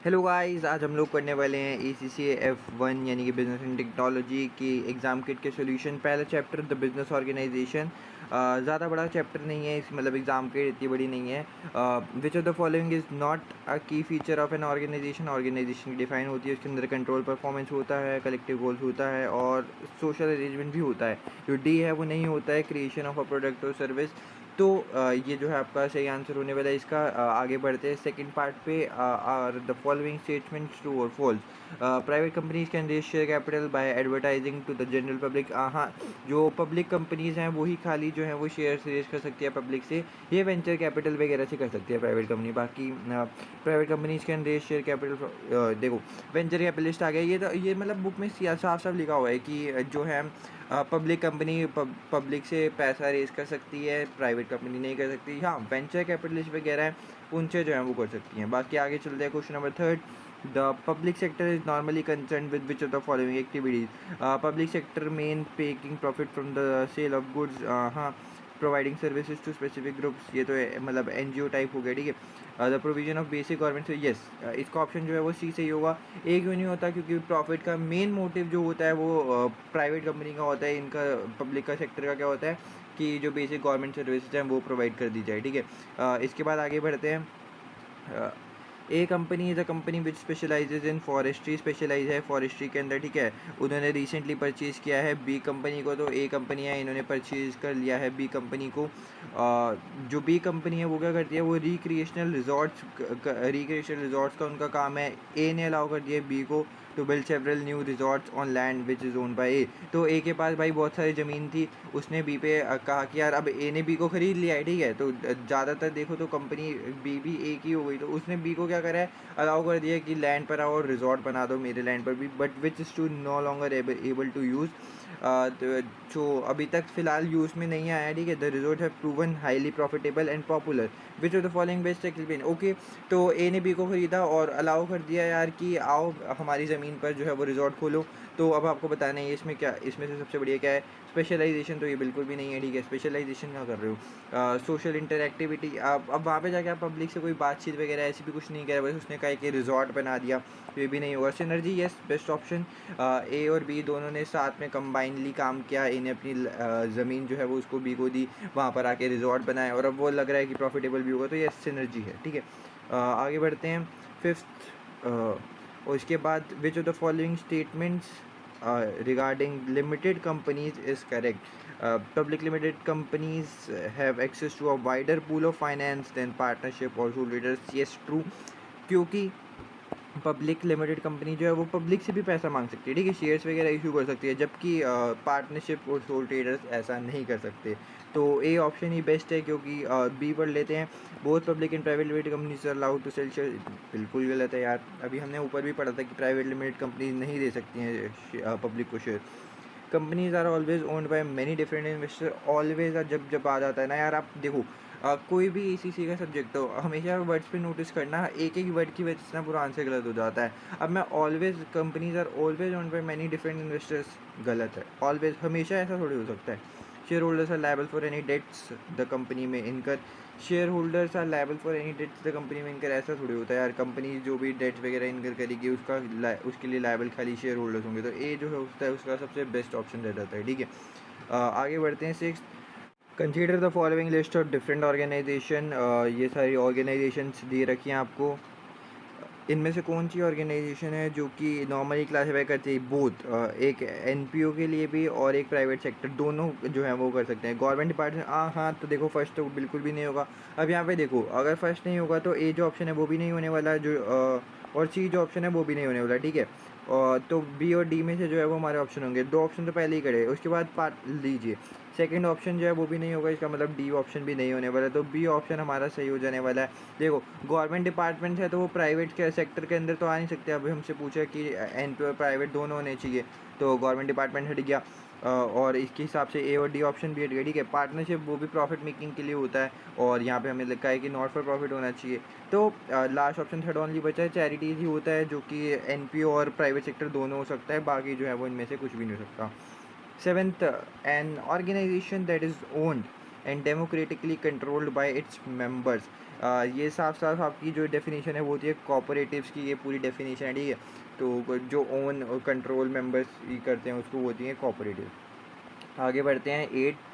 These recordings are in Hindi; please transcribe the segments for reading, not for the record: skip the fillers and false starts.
हेलो गाइस, आज हम लोग करने वाले हैं ACCA F1 यानी कि बिजनेस एंड टेक्नोलॉजी की एग्ज़ाम किट के सॉल्यूशन। पहला चैप्टर द बिजनेस ऑर्गेनाइजेशन। ज़्यादा बड़ा चैप्टर नहीं है, इस मतलब एग्ज़ाम किट इतनी बड़ी नहीं है। Which of the following is not a key feature of an organisation. Organisation define होती है, उसके अंदर कंट्रोल परफॉर्मेंस होता है, कलेक्टिव गोल्स होता है और सोशल अरेंजमेंट भी होता है। जो डी है वो नहीं होता है, क्रिएशन ऑफ अ प्रोडक्ट और सर्विस। तो ये जो है आपका सही आंसर होने वाला है इसका। आगे बढ़ते हैं सेकंड पार्ट पे। Are the following statements true और false? Private companies can raise share capital by advertising to the general public. हाँ, जो पब्लिक कंपनीज हैं वही खाली जो है वो शेयर रेज कर सकती है पब्लिक से। ये वेंचर कैपिटल वगैरह से कर सकती है प्राइवेट कंपनी। बाकी private companies can raise share capital. देखो, वेंचर कैपिटलिस्ट आ गया, ये मतलब बुक में साफ साफ लिखा हुआ है कि जो है पब्लिक कंपनी पब्लिक से पैसा रेज कर सकती है, प्राइवेट कंपनी नहीं कर सकती। हाँ, वेंचर कैपिटलिस्ट वगैरह हैं, उनसे जो है वो कर सकती हैं। बाकी आगे चलते हैं question number third. The public sector is normally concern with which of the following activities? Public sector main making profit from the sale of goods. हाँ, providing services to specific groups, ये तो मतलब NGO टाइप हो गया, ठीक है। The provision of basic government, yes, इसका ऑप्शन जो है वो सी सही होगा। एक क्यों नहीं होता? क्योंकि प्रॉफिट का मेन मोटिव जो होता है वो प्राइवेट कंपनी का होता है। इनका पब्लिक का सेक्टर का क्या होता है कि जो बेसिक गवर्नमेंट सर्विसेज हैं वो प्रोवाइड कर दी जाए, ठीक है। इसके बाद आगे बढ़ते हैं। A company is a company which specialises in forestry, specialise है फॉरेस्ट्री के अंदर, ठीक है। उन्होंने रिसेंटली परचेज़ किया है बी कंपनी को, तो ए कंपनी है, इन्होंने परचेज़ कर लिया है बी कंपनी को। जो बी कंपनी है वो क्या करती है, वो रिक्रिएशनल रिजॉर्ट्स का उनका काम है। ए ने अलाउ कर दिया बी को to build several new resorts on land which is own by A. तो ए के पास भाई बहुत सारी ज़मीन थी, उसने बी पे कहा कि यार अब ए ने बी को ख़रीद लिया है, ठीक है। तो ज़्यादातर देखो तो कंपनी बी भी ए की हो गई, तो उसने बी को क्या करा है, अलाउ कर दिया कि लैंड पर आओ और रिजॉर्ट बना दो मेरे लैंड पर भी, but which is to no longer able to use. जो अभी तक फ़िलहाल यूज़ में नहीं आया, ठीक है। द रिजॉर्ट है proven highly profitable and popular, which of the following best explain? Okay, तो ए ने बी को ख़रीदा और अलाउ कर दिया यार कि आओ हमारी ज़मीन पर जो है वो रिजॉर्ट खोलो। तो अब आपको बताना है इसमें क्या, इसमें से सबसे बढ़िया क्या है? स्पेशलाइजेशन तो ये बिल्कुल भी नहीं है, ठीक है। स्पेशलाइजेशन क्या कर रहे हो? सोशल इंटरएक्टिविटी, अब वहाँ पे जाके आप पब्लिक से कोई बातचीत वगैरह ऐसी भी कुछ नहीं कह रहे, बस उसने कहा कि रिजॉर्ट बना दिया, तो ये भी नहीं होगा। Synergy, yes, best option. A और बी दोनों ने साथ में कंबाइनली काम किया, ए ने अपनी ज़मीन जो है वो उसको बी को दी, वहाँ पर आके रिजॉर्ट बनाया और अब वो लग रहा है कि प्रॉफिटेबल भी होगा, तो ये सिनर्जी है, ठीक है। आगे बढ़ते हैं फिफ्थ। और इसके बाद विच of the following statements regarding limited companies is correct? Public limited companies have access to a wider pool of finance than partnership or sole traders. Yes, true, क्योंकि पब्लिक लिमिटेड कंपनी जो है वो पब्लिक से भी पैसा मांग सकती है, ठीक है, शेयर्स वगैरह इशू कर सकती है, जबकि पार्टनरशिप और सोल ट्रेडर्स ऐसा नहीं कर सकते। तो ए ऑप्शन ही बेस्ट है, क्योंकि बी पढ़ लेते हैं। Both public and private limited companies allowed to sell share, बिल्कुल गलत है यार। अभी हमने ऊपर भी पढ़ा था कि प्राइवेट लिमिटेड कंपनीज नहीं दे सकती हैं पब्लिक को share. Companies are always owned by many different investor, always जब आ जाता है ना यार, आप देखो कोई भी ACC का सब्जेक्ट हो, हमेशा वर्ड्स पे नोटिस करना, एक एक वर्ड की वजह से ना पूरा आंसर गलत हो जाता है। अब मैं always companies are always owned by many different investors, गलत है। ऑलवेज हमेशा ऐसा थोड़ी हो सकता है। Shareholders are liable for any debts the company may incur, shareholders are liable for any debts the company may incur, ऐसा थोड़ी होता है यार। कंपनी जो भी डेट्स वगैरह इनकर करेगी उसके लिए लायबल खाली शेयर होल्डर्स होंगे, तो ए जो है होता है उसका सबसे बेस्ट ऑप्शन रह जाता है, ठीक है। आगे बढ़ते हैं six. Consider the following list of different organisation. ये सारी ऑर्गेनाइजेशंस दे रखी हैं आपको, इनमें से कौन सी ऑर्गेनाइजेशन है जो कि नॉर्मली क्लासीफाई करती है बोथ, एक NPO के लिए भी और एक प्राइवेट सेक्टर, दोनों जो है वो कर सकते हैं। गवर्नमेंट डिपार्टमेंट, हाँ, तो देखो फर्स्ट तो बिल्कुल भी नहीं होगा। अब यहाँ पे देखो, अगर फर्स्ट नहीं होगा तो ए जो ऑप्शन है वो भी नहीं होने वाला, जो और सी जो ऑप्शन है वो भी नहीं होने वाला, ठीक है। और तो बी और डी में से जो है वो हमारे ऑप्शन होंगे। दो ऑप्शन तो पहले ही करे, उसके बाद पार्ट लीजिए, सेकंड ऑप्शन जो है वो भी नहीं होगा, इसका मतलब डी ऑप्शन भी नहीं होने वाला, तो बी ऑप्शन हमारा सही हो जाने वाला है। देखो, गवर्नमेंट डिपार्टमेंट है तो वो प्राइवेट के सेक्टर के अंदर तो आ नहीं सकते। अभी हमसे पूछा कि NPO और प्राइवेट दोनों होने चाहिए, तो गवर्नमेंट डिपार्टमेंट हट गया। और इसके हिसाब से ए और डी ऑप्शन भी हट गया, ठीक है। पार्टनरशिप वो भी प्रॉफिट मेकिंग के लिए होता है, और यहाँ पे हमें लिखा है कि नॉट फॉर प्रॉफिट होना चाहिए। तो लास्ट ऑप्शन थर्ड ओनली बचा है, चैरिटीज़ ही होता है, जो कि NPO और प्राइवेट सेक्टर दोनों हो सकता है, बाकी जो है वो इनमें से कुछ भी नहीं हो सकता। Seventh, an organization that is owned and democratically controlled by its members. ये साफ साफ आपकी जो डेफिनेशन है वो होती है कॉपरेटिव्स की, ये पूरी डेफिनेशन है, ठीक है। तो जो ओन और कंट्रोल मेंबर्स करते हैं उसको होती है कॉपरेटिव। आगे बढ़ते हैं 8।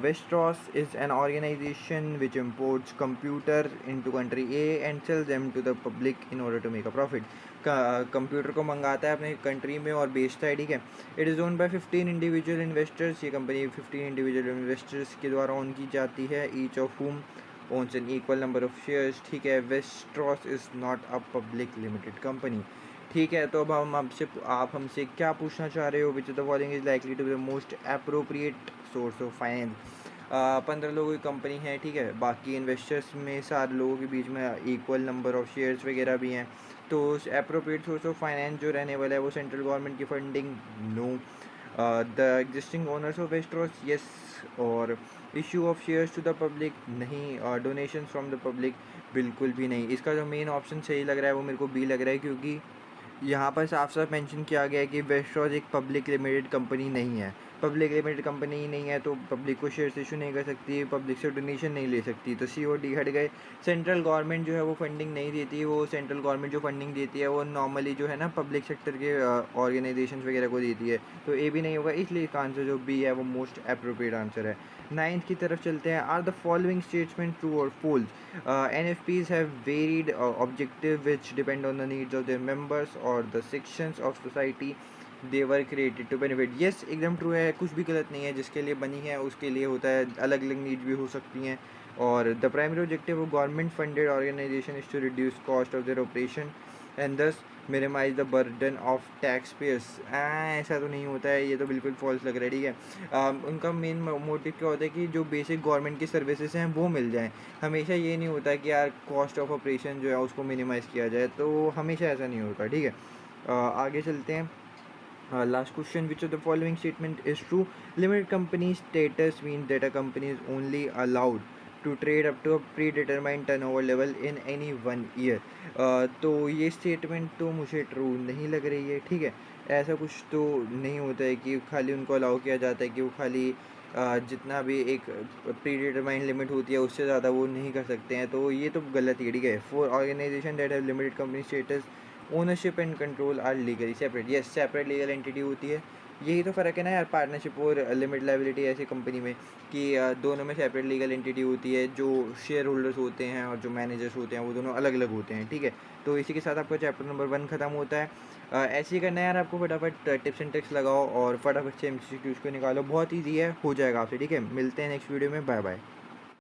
Westeros is an organization which imports computer into country A and sells them to the public in order to make a profit। Computer को मंगाता है अपने कंट्री में और बेचता है, ठीक है। It is own by 15 individual investors, ये कंपनी 15 इंडिविजुअल इन्वेस्टर्स के द्वारा ओन की जाती है, each of whom owns an equal number of shares, ठीक है। Westeros is not a public limited company, ठीक है। तो अब आप हमसे क्या पूछना चाह रहे हो, which of the following is likely to be the most appropriate source of finance. 15 लोगों की कंपनी है, ठीक है। बाकी इन्वेस्टर्स में 7 लोगों के बीच में इक्वल नंबर ऑफ शेयर्स वगैरह भी हैं। तो अप्रोप्रिएट सोर्स ऑफ फाइनेंस जो रहने वाला है वो सेंट्रल गवर्नमेंट की funding, no. The existing owners of Westeros, yes. और issue of shares to the public, नहीं। डोनेशन फ्रॉम द पब्लिक, बिल्कुल भी नहीं। इसका जो मेन ऑप्शन सही लग रहा है वो मेरे को बी लग रहा है, क्योंकि यहाँ पर साफ साफ मेंशन किया गया है कि वेस्टरोस एक पब्लिक लिमिटेड कंपनी नहीं है। पब्लिक लिमिटेड कंपनी ही नहीं है तो पब्लिक को शेयर्स इशू नहीं कर सकती, पब्लिक से डोनेशन नहीं ले सकती, तो सी और डी हट गए। सेंट्रल गवर्नमेंट जो है वो फंडिंग नहीं देती, वो सेंट्रल गवर्नमेंट जो फंडिंग देती है वो नॉर्मली जो है ना पब्लिक सेक्टर के ऑर्गेनाइजेशन वगैरह को देती है, तो ए भी नहीं होगा। इसलिए इसका आंसर जो बी है वो मोस्ट अप्रोप्रिएट आंसर है। 9th की तरफ चलते हैं। Are the following statement true और false. NFPs have varied objective which depend on the needs of their members or the sections of society they were created to benefit। yes, एकदम ट्रू है, कुछ भी गलत नहीं है। जिसके लिए बनी है उसके लिए होता है, अलग अलग नीड्स भी हो सकती हैं। और the primary objective of government funded organisation is to reduce cost of their operation and thus minimise the burden of taxpayers. ऐसा तो नहीं होता है, ये तो बिल्कुल फॉल्स लग रहा है, ठीक है। उनका मेन मोटिव क्या होता है कि जो बेसिक गवर्नमेंट की सर्विसेज हैं वो मिल जाएं। हमेशा ये नहीं होता कि यार कॉस्ट ऑफ ऑपरेशन जो है उसको मिनिमाइज़ किया जाए, तो हमेशा ऐसा नहीं होता, ठीक है। आगे चलते हैं। Last question, which of the following statement is true? Limited company status means that a company is only allowed to trade up to a predetermined turnover level in any one year। तो ये स्टेटमेंट तो मुझे ट्रू नहीं लग रही है, ठीक है। ऐसा कुछ तो नहीं होता है कि खाली उनको अलाउ किया जाता है कि वो खाली जितना भी एक प्रीडिटरमाइंड लिमिट होती है उससे ज़्यादा वो नहीं कर सकते हैं, तो ये तो गलत ही, ठीक है। For organisation that have limited company status ownership and control are legally separate, yes separate legal entity होती है। यही तो फ़र्क है ना यार, पार्टनरशिप और लिमिट लाइबिलिटी ऐसी कंपनी में कि दोनों में सेपरेट लीगल एंटिटी होती है। जो शेयर होल्डर्स होते हैं और जो मैनेजर्स होते हैं वो दोनों अलग अलग होते हैं, ठीक है। तो इसी के साथ आपका चैप्टर नंबर 1 ख़त्म होता है। ऐसे ही करना है यार आपको, फटाफट टिप्स एंड ट्रिक्स लगाओ और फटाफट से MCQs को निकालो, बहुत ईजी है, हो जाएगा आपसे, ठीक है। मिलते हैं नेक्स्ट वीडियो में, बाय बाय।